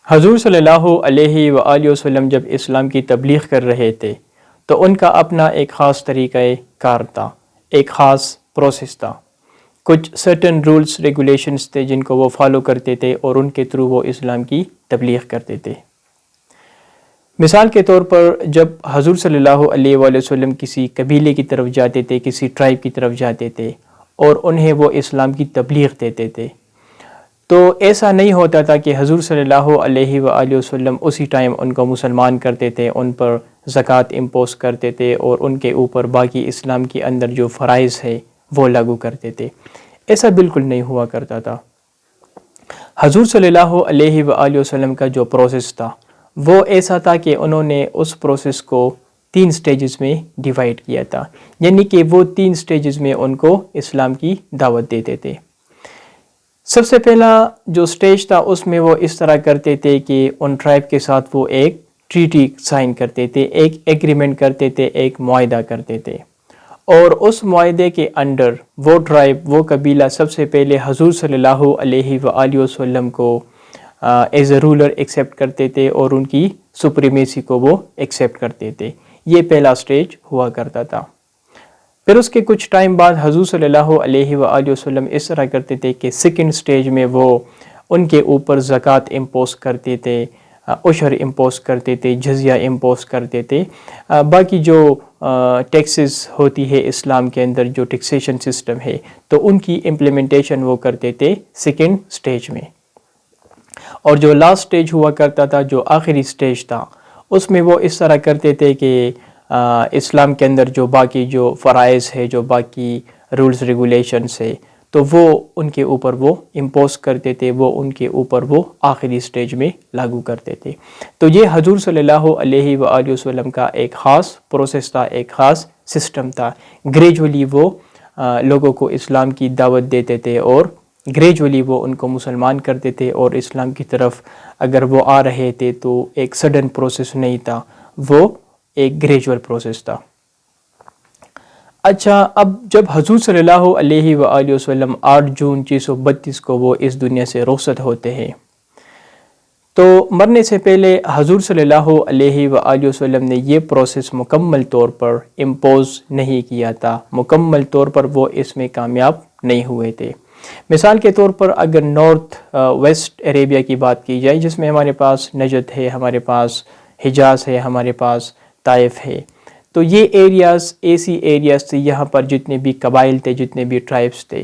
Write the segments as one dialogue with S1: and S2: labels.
S1: حضور صلی اللہ علیہ وآلہ وسلم جب اسلام کی تبلیغ کر رہے تھے تو ان کا اپنا ایک خاص طریقہ کار تھا، ایک خاص پروسیس تھا، کچھ سرٹن رولز ریگولیشنز تھے جن کو وہ فالو کرتے تھے اور ان کے تھرو وہ اسلام کی تبلیغ کرتے تھے۔ مثال کے طور پر جب حضور صلی اللہ علیہ وآلہ وسلم کسی قبیلے کی طرف جاتے تھے، کسی ٹرائب کی طرف جاتے تھے اور انہیں وہ اسلام کی تبلیغ دیتے تھے، تو ایسا نہیں ہوتا تھا کہ حضور صلی اللہ علیہ وآلہ وسلم اسی ٹائم ان کو مسلمان کرتے تھے، ان پر زکوٰۃ امپوز کرتے تھے اور ان کے اوپر باقی اسلام کے اندر جو فرائض ہے وہ لاگو کرتے تھے۔ ایسا بالکل نہیں ہوا کرتا تھا۔ حضور صلی اللہ علیہ وآلہ وسلم کا جو پروسیس تھا وہ ایسا تھا کہ انہوں نے اس پروسیس کو 3 سٹیجز میں ڈیوائیڈ کیا تھا، یعنی کہ وہ 3 سٹیجز میں ان کو اسلام کی دعوت دیتے تھے۔ سب سے پہلا جو سٹیج تھا اس میں وہ اس طرح کرتے تھے کہ ان ٹرائب کے ساتھ وہ ایک ٹریٹی سائن کرتے تھے، ایک ایگریمنٹ کرتے تھے، ایک معاہدہ کرتے تھے، اور اس معاہدے کے انڈر وہ ٹرائب، وہ قبیلہ سب سے پہلے حضور صلی اللہ علیہ وآلہ وسلم کو ایز اے رولر ایکسیپٹ کرتے تھے اور ان کی سپریمیسی کو وہ ایکسیپٹ کرتے تھے۔ یہ پہلا سٹیج ہوا کرتا تھا۔ پھر اس کے کچھ ٹائم بعد حضور صلی اللہ علیہ وآلہ وسلم اس طرح کرتے تھے کہ سیکنڈ سٹیج میں وہ ان کے اوپر زکوٰۃ امپوز کرتے تھے، عشر امپوز کرتے تھے، جزیہ امپوز کرتے تھے، باقی جو ٹیکسز ہوتی ہے اسلام کے اندر، جو ٹیکسیشن سسٹم ہے، تو ان کی امپلیمنٹیشن وہ کرتے تھے سیکنڈ سٹیج میں۔ اور جو لاسٹ سٹیج ہوا کرتا تھا، جو آخری سٹیج تھا، اس میں وہ اس طرح کرتے تھے کہ اسلام کے اندر جو باقی جو فرائض ہے، جو باقی رولز ریگولیشنز ہے، تو وہ ان کے اوپر وہ امپوز کرتے تھے، وہ ان کے اوپر وہ آخری سٹیج میں لاگو کرتے تھے۔ تو یہ حضور صلی اللہ علیہ وآلہ وسلم کا ایک خاص پروسیس تھا، ایک خاص سسٹم تھا۔ گریجولی وہ لوگوں کو اسلام کی دعوت دیتے تھے اور گریجولی وہ ان کو مسلمان کرتے تھے، اور اسلام کی طرف اگر وہ آ رہے تھے تو ایک سڈن پروسیس نہیں تھا، وہ ایک گریجول پروسیس تھا۔ اچھا، اب جب حضور صلی اللہ علیہ وآلہ وسلم 8 جون 1932 کو وہ اس دنیا سے رخصت ہوتے ہیں، تو مرنے سے پہلے حضور صلی اللہ علیہ وآلہ وسلم نے یہ پروسیس مکمل طور پر امپوز نہیں کیا تھا، مکمل طور پر وہ اس میں کامیاب نہیں ہوئے تھے۔ مثال کے طور پر اگر نارتھ ویسٹ عربیہ کی بات کی جائے، جس میں ہمارے پاس نجد ہے، ہمارے پاس حجاز ہے، ہمارے پاس طائف ہے، تو یہ ایریاز ایسی ایریاز تھے، یہاں پر جتنے بھی قبائل تھے، جتنے بھی ٹرائبس تھے،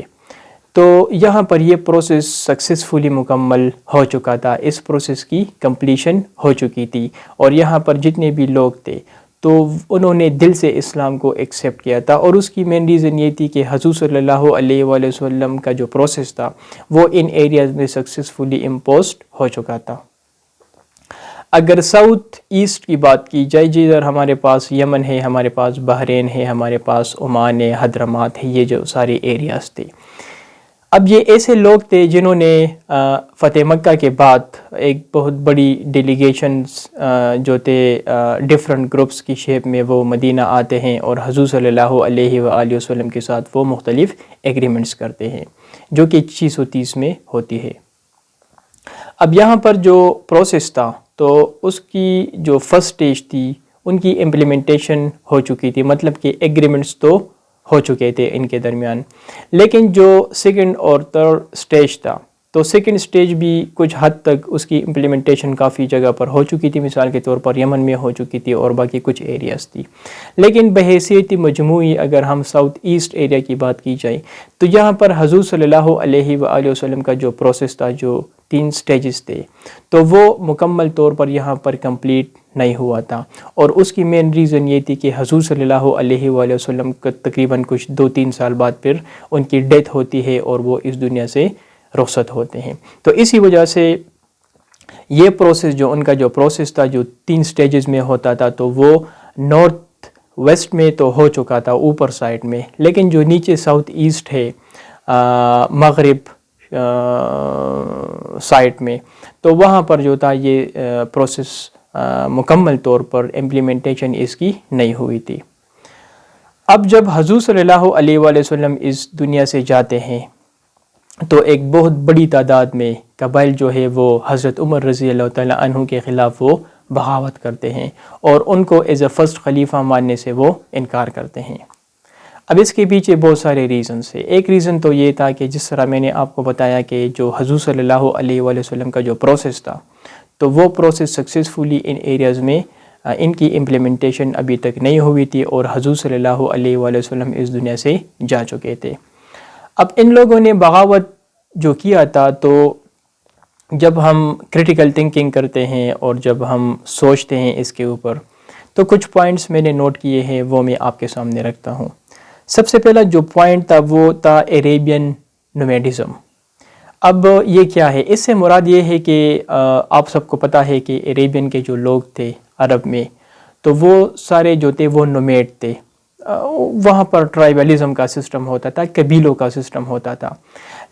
S1: تو یہاں پر یہ پروسیس سکسیسفلی مکمل ہو چکا تھا، اس پروسیس کی کمپلیشن ہو چکی تھی، اور یہاں پر جتنے بھی لوگ تھے تو انہوں نے دل سے اسلام کو ایکسیپٹ کیا تھا، اور اس کی مین ریزن یہ تھی کہ حضور صلی اللہ علیہ وآلہ وسلم کا جو پروسیس تھا وہ ان ایریاز میں سکسیسفلی امپوزڈ ہو چکا تھا۔ اگر ساؤتھ ایسٹ کی بات کی جائے، جدھر ہمارے پاس یمن ہے، ہمارے پاس بحرین ہے، ہمارے پاس عمان ہے، حضرموت ہے، یہ جو سارے ایریاز تھے، اب یہ ایسے لوگ تھے جنہوں نے فتح مکہ کے بعد ایک بہت بڑی ڈیلیگیشنز جو تھے ڈیفرنٹ گروپس کی شیپ میں وہ مدینہ آتے ہیں اور حضور صلی اللہ علیہ وآلہ وسلم کے ساتھ وہ مختلف ایگریمنٹس کرتے ہیں، جو کہ 630 میں ہوتی ہے۔ اب یہاں پر جو پروسیس تھا تو اس کی جو فرسٹ سٹیج تھی ان کی امپلیمنٹیشن ہو چکی تھی، مطلب کہ ایگریمنٹس تو ہو چکے تھے ان کے درمیان، لیکن جو سیکنڈ اور تھرڈ سٹیج تھا تو سیکنڈ سٹیج بھی کچھ حد تک اس کی امپلیمنٹیشن کافی جگہ پر ہو چکی تھی، مثال کے طور پر یمن میں ہو چکی تھی اور باقی کچھ ایریاز تھی، لیکن بحیثیت مجموعی اگر ہم ساؤتھ ایسٹ ایریا کی بات کی جائے تو یہاں پر حضور صلی اللہ علیہ وآلہ وسلم کا جو پروسیس تھا، جو 3 سٹیجز تھے، تو وہ مکمل طور پر یہاں پر کمپلیٹ نہیں ہوا تھا، اور اس کی مین ریزن یہ تھی کہ حضور صلی اللہ علیہ وآلہ وسلم کا تقریباً کچھ 2-3 سال بعد پھر ان کی ڈیتھ ہوتی ہے اور وہ اس دنیا سے رخصت ہوتے ہیں۔ تو اسی وجہ سے یہ پروسیس، جو ان کا جو پروسیس تھا، جو 3 سٹیجز میں ہوتا تھا، تو وہ نارتھ ویسٹ میں تو ہو چکا تھا اوپر سائڈ میں، لیکن جو نیچے ساؤتھ ایسٹ ہے، مغرب سائٹ میں، تو وہاں پر جو تھا یہ پروسیس مکمل طور پر امپلیمنٹیشن اس کی نہیں ہوئی تھی۔ اب جب حضور صلی اللہ علیہ وآلہ وسلم اس دنیا سے جاتے ہیں تو ایک بہت بڑی تعداد میں قبائل جو ہے وہ حضرت عمر رضی اللہ تعالیٰ عنہ کے خلاف وہ بغاوت کرتے ہیں اور ان کو ایز اے فرسٹ خلیفہ ماننے سے وہ انکار کرتے ہیں۔ اب اس کے پیچھے بہت سارے ریزنس ہیں۔ ایک ریزن تو یہ تھا کہ جس طرح میں نے آپ کو بتایا کہ جو حضور صلی اللہ علیہ وآلہ وسلم کا جو پروسیس تھا، تو وہ پروسیس سکسیزفلی ان ایریاز میں ان کی امپلیمنٹیشن ابھی تک نہیں ہوئی تھی اور حضور صلی اللہ علیہ وآلہ وسلم اس دنیا سے جا چکے تھے۔ اب ان لوگوں نے بغاوت جو کیا تھا، تو جب ہم کریٹیکل تھنکنگ کرتے ہیں اور جب ہم سوچتے ہیں اس کے اوپر، تو کچھ پوائنٹس میں نے نوٹ کیے ہیں، وہ میں آپ کے سامنے رکھتا ہوں۔ سب سے پہلا جو پوائنٹ تھا وہ تھا عربین نومیڈزم۔ اب یہ کیا ہے؟ اس سے مراد یہ ہے کہ آپ سب کو پتہ ہے کہ عربین کے جو لوگ تھے عرب میں، تو وہ سارے جو تھے وہ نومیڈ تھے۔ وہاں پر ٹرائبلزم کا سسٹم ہوتا تھا، قبیلوں کا سسٹم ہوتا تھا۔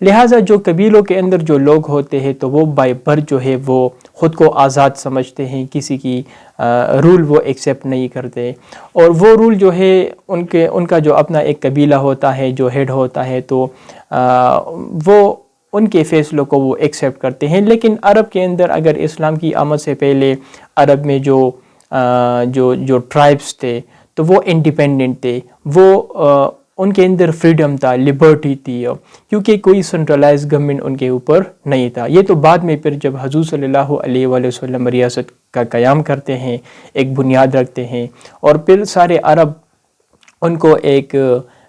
S1: لہٰذا جو قبیلوں کے اندر جو لوگ ہوتے ہیں تو وہ بائی برتھ جو ہے وہ خود کو آزاد سمجھتے ہیں، کسی کی رول وہ ایکسیپٹ نہیں کرتے، اور وہ رول جو ہے ان کا جو اپنا ایک قبیلہ ہوتا ہے، جو ہیڈ ہوتا ہے، تو وہ ان کے فیصلوں کو وہ ایکسیپٹ کرتے ہیں۔ لیکن عرب کے اندر اگر اسلام کی آمد سے پہلے عرب میں جو ٹرائبس تھے تو وہ انڈیپینڈنٹ تھے، وہ ان کے اندر فریڈم تھا، لبرٹی تھی، کیونکہ کوئی سنٹرلائز گورنمنٹ ان کے اوپر نہیں تھا۔ یہ تو بعد میں پھر جب حضور صلی اللہ علیہ وآلہ وسلم ریاست کا قیام کرتے ہیں، ایک بنیاد رکھتے ہیں، اور پھر سارے عرب ان کو ایک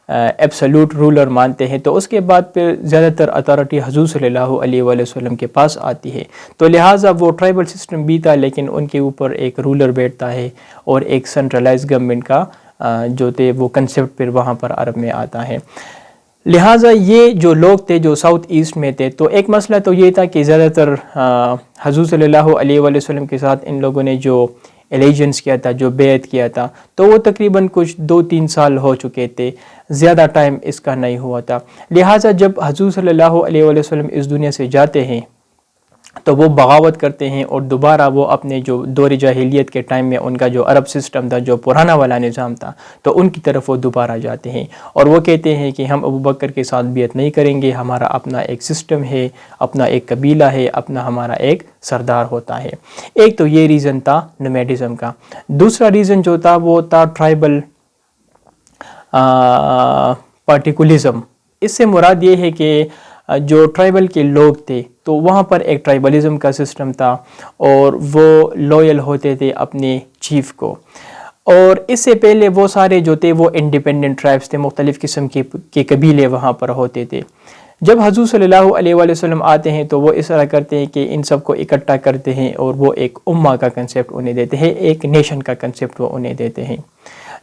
S1: ایبسولوٹ رولر مانتے ہیں، تو اس کے بعد پھر زیادہ تر اتھارٹی حضور صلی اللہ علیہ وآلہ وسلم کے پاس آتی ہے۔ تو لہٰذا وہ ٹرائبل سسٹم بھی تھا، لیکن ان کے اوپر ایک رولر بیٹھتا ہے اور ایک سنٹرلائز گورنمنٹ کا جو تھے وہ کنسیپٹ پھر وہاں پر عرب میں آتا ہے۔ لہٰذا یہ جو لوگ تھے جو ساؤتھ ایسٹ میں تھے، تو ایک مسئلہ تو یہ تھا کہ زیادہ تر حضور صلی اللہ علیہ وآلہ وسلم کے ساتھ ان لوگوں نے جو الیجنس کیا تھا، جو بیعت کیا تھا، تو وہ تقریباً کچھ 2-3 سال ہو چکے تھے، زیادہ ٹائم اس کا نہیں ہوا تھا۔ لہٰذا جب حضور صلی اللہ علیہ وآلہ وسلم اس دنیا سے جاتے ہیں تو وہ بغاوت کرتے ہیں اور دوبارہ وہ اپنے جو دور جاہلیت کے ٹائم میں ان کا جو عرب سسٹم تھا، جو پرانا والا نظام تھا، تو ان کی طرف وہ دوبارہ جاتے ہیں اور وہ کہتے ہیں کہ ہم ابوبکر کے ساتھ بیعت نہیں کریں گے، ہمارا اپنا ایک سسٹم ہے، اپنا ایک قبیلہ ہے، اپنا ہمارا ایک سردار ہوتا ہے۔ ایک تو یہ ریزن تھا نومیڈزم کا۔ دوسرا ریزن جو تھا وہ تھا ٹرائبل پارٹیکولزم۔ اس سے مراد یہ ہے کہ جو ٹرائبل کے لوگ تھے تو وہاں پر ایک ٹرائبلزم کا سسٹم تھا اور وہ لویل ہوتے تھے اپنے چیف کو، اور اس سے پہلے وہ سارے جو تھے وہ انڈیپینڈنٹ ٹرائبس تھے، مختلف قسم کے قبیلے وہاں پر ہوتے تھے۔ جب حضور صلی اللہ علیہ وآلہ وسلم آتے ہیں تو وہ اس طرح کرتے ہیں کہ ان سب کو اکٹھا کرتے ہیں اور وہ ایک امہ کا کنسیپٹ انہیں دیتے ہیں، ایک نیشن کا کنسیپٹ وہ انہیں دیتے ہیں۔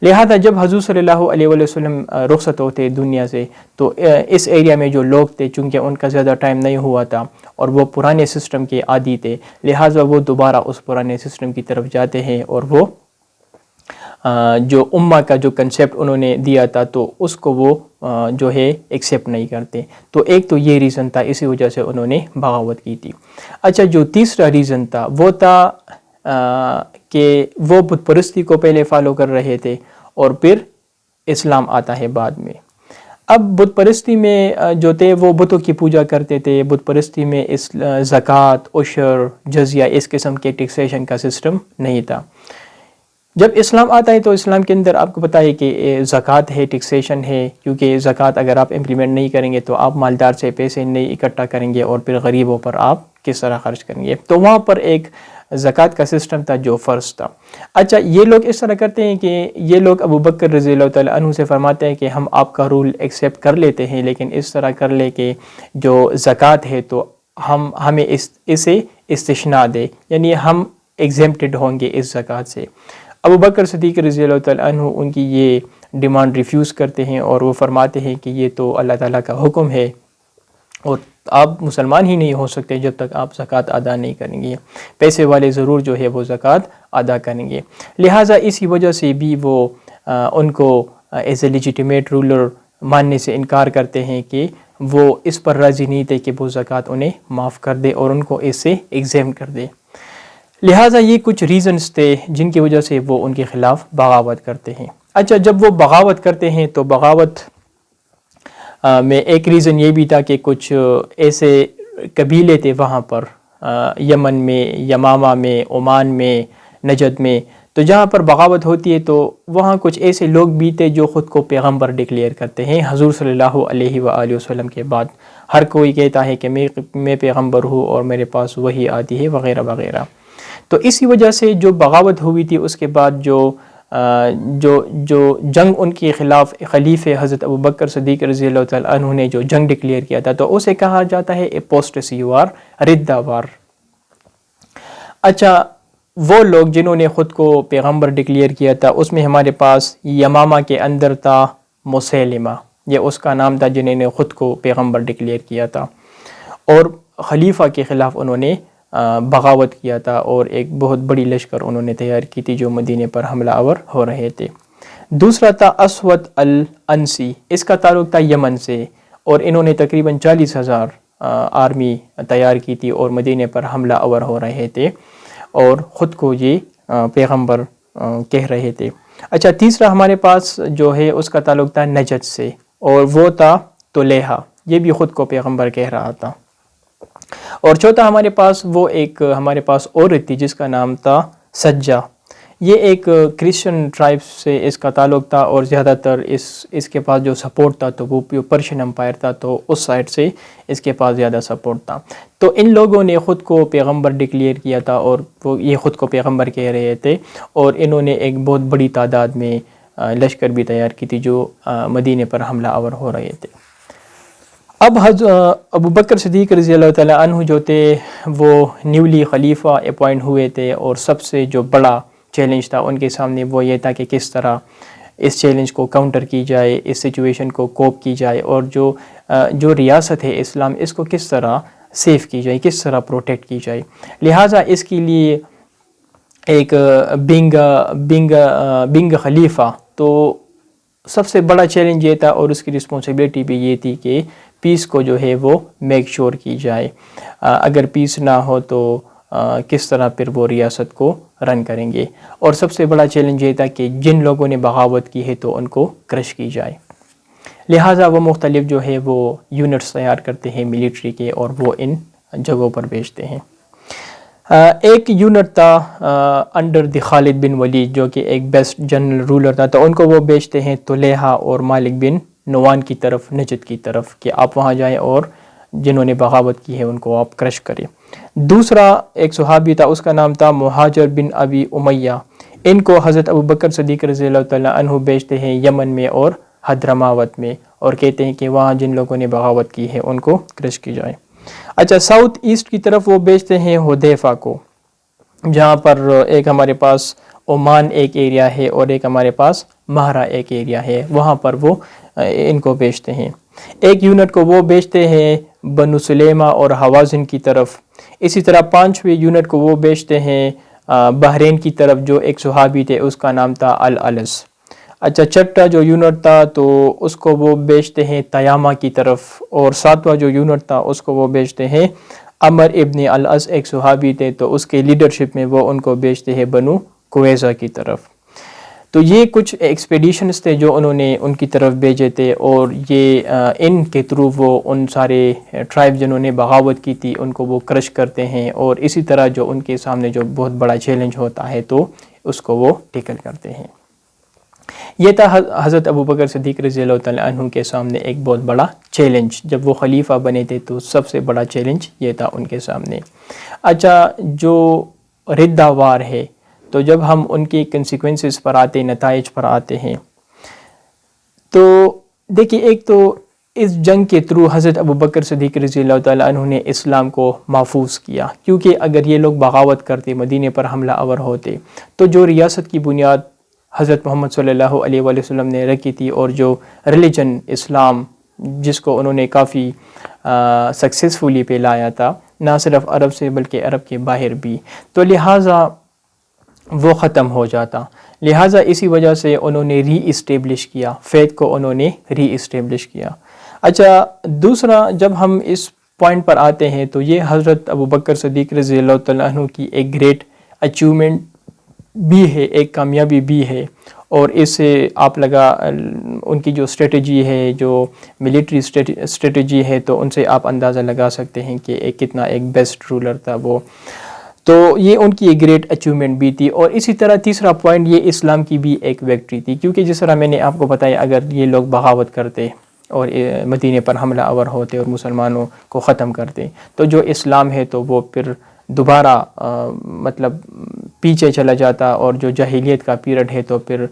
S1: لہذا جب حضور صلی اللہ علیہ وآلہ وسلم رخصت ہوتے دنیا سے، تو اس ایریا میں جو لوگ تھے چونکہ ان کا زیادہ ٹائم نہیں ہوا تھا اور وہ پرانے سسٹم کے عادی تھے، لہٰذا وہ دوبارہ اس پرانے سسٹم کی طرف جاتے ہیں اور وہ جو امہ کا جو کنسیپٹ انہوں نے دیا تھا تو اس کو وہ جو ہے ایکسیپٹ نہیں کرتے۔ تو ایک تو یہ ریزن تھا، اسی وجہ سے انہوں نے بغاوت کی تھی۔ اچھا، جو تیسرا ریزن تھا وہ تھا کہ وہ بت پرستی کو پہلے فالو کر رہے تھے اور پھر اسلام آتا ہے بعد میں۔ اب بت پرستی میں جو تھے وہ بتوں کی پوجا کرتے تھے، بت پرستی میں زکوٰۃ، عشر، جزیہ، اس قسم کے ٹیکسیشن کا سسٹم نہیں تھا۔ جب اسلام آتا ہے تو اسلام کے اندر آپ کو پتہ ہے کہ زکوٰۃ ہے، ٹیکسیشن ہے، کیونکہ زکوٰۃ اگر آپ امپلیمنٹ نہیں کریں گے تو آپ مالدار سے پیسے نہیں اکٹھا کریں گے اور پھر غریبوں پر آپ کس طرح خرچ کریں گے، تو وہاں پر ایک زکوٰۃ کا سسٹم تھا جو فرض تھا۔ اچھا، یہ لوگ اس طرح کرتے ہیں کہ یہ لوگ ابوبکر رضی اللہ تعالیٰ عنہ سے فرماتے ہیں کہ ہم آپ کا رول ایکسیپٹ کر لیتے ہیں، لیکن اس طرح کر لے کہ جو زکوٰۃ ہے تو ہمیں اسے استثناء دے، یعنی ہم ایگزیمپٹڈ ہوں گے اس زکوٰۃ سے۔ ابوبکر صدیق رضی اللہ تعالیٰ عنہ ان کی یہ ڈیمانڈ ریفیوز کرتے ہیں اور وہ فرماتے ہیں کہ یہ تو اللہ تعالیٰ کا حکم ہے اور آپ مسلمان ہی نہیں ہو سکتے جب تک آپ زکوٰۃ ادا نہیں کریں گے، پیسے والے ضرور جو ہے وہ زکوٰۃ ادا کریں گے۔ لہٰذا اسی وجہ سے بھی وہ ان کو ایز اے لیجیٹیمیٹ رولر ماننے سے انکار کرتے ہیں کہ وہ اس پر راضی نہیں تھے کہ وہ زکوٰۃ انہیں معاف کر دے اور ان کو اس سے ایگزیم کر دے۔ لہٰذا یہ کچھ ریزنز تھے جن کی وجہ سے وہ ان کے خلاف بغاوت کرتے ہیں۔ اچھا، جب وہ بغاوت کرتے ہیں تو بغاوت میں ایک ریزن یہ بھی تھا کہ کچھ ایسے قبیلے تھے وہاں پر یمن میں، یمامہ میں، عمان میں، نجد میں، تو جہاں پر بغاوت ہوتی ہے تو وہاں کچھ ایسے لوگ بھی تھے جو خود کو پیغمبر ڈکلیئر کرتے ہیں حضور صلی اللہ علیہ وآلہ وسلم کے بعد۔ ہر کوئی کہتا ہے کہ میں پیغمبر ہوں اور میرے پاس وحی آتی ہے وغیرہ وغیرہ۔ تو اسی وجہ سے جو بغاوت ہوئی تھی اس کے بعد جو جنگ ان کے خلاف خلیفہ حضرت ابوبکر صدیق رضی اللہ تعالیٰ عنہ نے جو جنگ ڈکلیئر کیا تھا تو اسے کہا جاتا ہے اپوسٹسی وار، ردہ وار۔ اچھا، وہ لوگ جنہوں نے خود کو پیغمبر ڈکلیئر کیا تھا اس میں ہمارے پاس یمامہ کے اندر تھا مسیلمہ، یہ اس کا نام تھا جنہوں نے خود کو پیغمبر ڈکلیئر کیا تھا، اور خلیفہ کے خلاف انہوں نے بغاوت کیا تھا اور ایک بہت بڑی لشکر انہوں نے تیار کی تھی جو مدینے پر حملہ آور ہو رہے تھے۔ دوسرا تھا اسود الانسی، اس کا تعلق تھا یمن سے، اور انہوں نے تقریباً 40,000 آرمی تیار کی تھی اور مدینے پر حملہ آور ہو رہے تھے اور خود کو یہ پیغمبر کہہ رہے تھے۔ اچھا، تیسرا ہمارے پاس جو ہے اس کا تعلق تھا نجد سے، اور وہ تھا طلیحہ، یہ بھی خود کو پیغمبر کہہ رہا تھا۔ اور چوتھا ہمارے پاس ہمارے پاس عورت تھی جس کا نام تھا سجہ، یہ ایک کرسچن ٹرائب سے اس کا تعلق تھا، اور زیادہ تر اس کے پاس جو سپورٹ تھا تو وہ پرشین امپائر تھا، تو اس سائڈ سے اس کے پاس زیادہ سپورٹ تھا۔ تو ان لوگوں نے خود کو پیغمبر ڈکلیئر کیا تھا اور یہ خود کو پیغمبر کہہ رہے تھے، اور انہوں نے ایک بہت بڑی تعداد میں لشکر بھی تیار کی تھی جو مدینے پر حملہ آور ہو رہے تھے۔ اب ابوبکر صدیق رضی اللہ تعالیٰ عنہ جو تھے وہ نیولی خلیفہ اپوائنٹ ہوئے تھے، اور سب سے جو بڑا چیلنج تھا ان کے سامنے وہ یہ تھا کہ کس طرح اس چیلنج کو کاؤنٹر کی جائے، اس سچویشن کو کوپ کی جائے، اور جو ریاست ہے اسلام اس کو کس طرح سیف کی جائے، کس طرح پروٹیکٹ کی جائے۔ لہٰذا اس کے لیے ایک بینگ خلیفہ تو سب سے بڑا چیلنج یہ تھا، اور اس کی رسپانسبلٹی بھی یہ تھی کہ پیس کو جو ہے وہ میک شور کی جائے۔ اگر پیس نہ ہو تو کس طرح پھر وہ ریاست کو رن کریں گے، اور سب سے بڑا چیلنج یہ تھا کہ جن لوگوں نے بغاوت کی ہے تو ان کو کرش کی جائے۔ لہٰذا وہ مختلف جو ہے وہ یونٹس تیار کرتے ہیں ملٹری کے، اور وہ ان جگہوں پر بھیجتے ہیں۔ ایک یونٹ تھا انڈر دی خالد بن ولید جو کہ ایک بیسٹ جنرل رولر تھا، تو ان کو وہ بھیجتے ہیں طلیحہ اور مالک بن نوان کی طرف، نجد کی طرف، کہ آپ وہاں جائیں اور جنہوں نے بغاوت کی ہے ان کو آپ کرش کریں۔ دوسرا ایک صحابی تھا، اس کا نام تھا مہاجر بن ابی امیہ، ان کو حضرت ابوبکر صدیق رضی اللہ تعالیٰ عنہ بھیجتے ہیں یمن میں اور حضرماوت میں، اور کہتے ہیں کہ وہاں جن لوگوں نے بغاوت کی ہے ان کو کرش کی جائے۔ اچھا، ساؤتھ ایسٹ کی طرف وہ بھیجتے ہیں حذیفہ کو، جہاں پر ایک ہمارے پاس عمان ایک ایریا ہے اور ایک ہمارے پاس مہرہ ایک ایریا ہے، وہاں پر وہ ان کو بھیجتے ہیں۔ ایک یونٹ کو وہ بھیجتے ہیں بنو سلیمہ اور حوازن کی طرف۔ اسی طرح پانچویں یونٹ کو وہ بھیجتے ہیں بحرین کی طرف، جو ایک صحابی تھے اس کا نام تھا الالس۔ اچھا، چھٹا جو یونٹ تھا تو اس کو وہ بھیجتے ہیں تیامہ کی طرف، اور ساتواں جو یونٹ تھا اس کو وہ بھیجتے ہیں عمر ابن العص، ایک صحابی تھے، تو اس کے لیڈرشپ میں وہ ان کو بھیجتے ہیں بنو قریظہ کی طرف۔ تو یہ کچھ ایکسپیڈیشنز تھے جو انہوں نے ان کی طرف بھیجے تھے، اور یہ ان کے تھرو وہ ان سارے ٹرائب جنہوں نے بغاوت کی تھی ان کو وہ کرش کرتے ہیں، اور اسی طرح جو ان کے سامنے جو بہت بڑا چیلنج ہوتا ہے تو اس کو وہ ٹیکل کرتے ہیں۔ یہ تھا حضرت ابوبکر صدیق رضی اللہ تعالیٰ عنہ کے سامنے ایک بہت بڑا چیلنج، جب وہ خلیفہ بنے تھے تو سب سے بڑا چیلنج یہ تھا ان کے سامنے۔ اچھا، جو ردہ وار ہے تو جب ہم ان کی کنسیکوینسز پر آتے، نتائج پر آتے ہیں، تو دیکھیے ایک تو اس جنگ کے تھرو حضرت ابوبکر صدیق رضی اللہ تعالیٰ عنہ نے اسلام کو محفوظ کیا، کیونکہ اگر یہ لوگ بغاوت کرتے، مدینے پر حملہ آور ہوتے، تو جو ریاست کی بنیاد حضرت محمد صلی اللہ علیہ وآلہ وسلم نے رکھی تھی، اور جو ریلیجن اسلام جس کو انہوں نے کافی سکسیسفلی پھیلایا تھا، نہ صرف عرب سے بلکہ عرب کے باہر بھی، تو لہٰذا وہ ختم ہو جاتا۔ لہٰذا اسی وجہ سے انہوں نے ری اسٹیبلش کیا، فیتھ کو انہوں نے ری اسٹیبلش کیا۔ اچھا، دوسرا جب ہم اس پوائنٹ پر آتے ہیں تو یہ حضرت ابوبکر صدیق رضی اللہ تعالیٰ عنہ کی ایک گریٹ اچیومنٹ بھی ہے، ایک کامیابی بھی ہے، اور اس سے آپ ان کی جو اسٹریٹجی ہے، جو ملٹری اسٹریٹجی ہے، تو ان سے آپ اندازہ لگا سکتے ہیں کہ کتنا ایک بیسٹ رولر تھا وہ. تو یہ ان کی ایک گریٹ اچیومنٹ بھی تھی. اور اسی طرح تیسرا پوائنٹ، یہ اسلام کی بھی ایک وکٹری تھی، کیونکہ جس طرح میں نے آپ کو بتایا اگر یہ لوگ بغاوت کرتے اور مدینے پر حملہ آور ہوتے اور مسلمانوں کو ختم کرتے، تو جو اسلام ہے تو وہ پھر دوبارہ مطلب پیچھے چلا جاتا، اور جو جاہلیت کا پیریڈ ہے تو پھر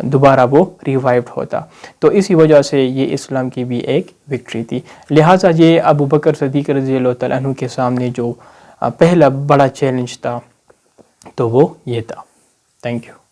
S1: دوبارہ وہ ریوائیوڈ ہوتا. تو اسی وجہ سے یہ اسلام کی بھی ایک وکٹری تھی. لہٰذا یہ ابو بکر صدیق رضی اللہ تعالیٰ عنہ کے سامنے جو پہلا بڑا چیلنج تھا تو وہ یہ تھا. Thank you.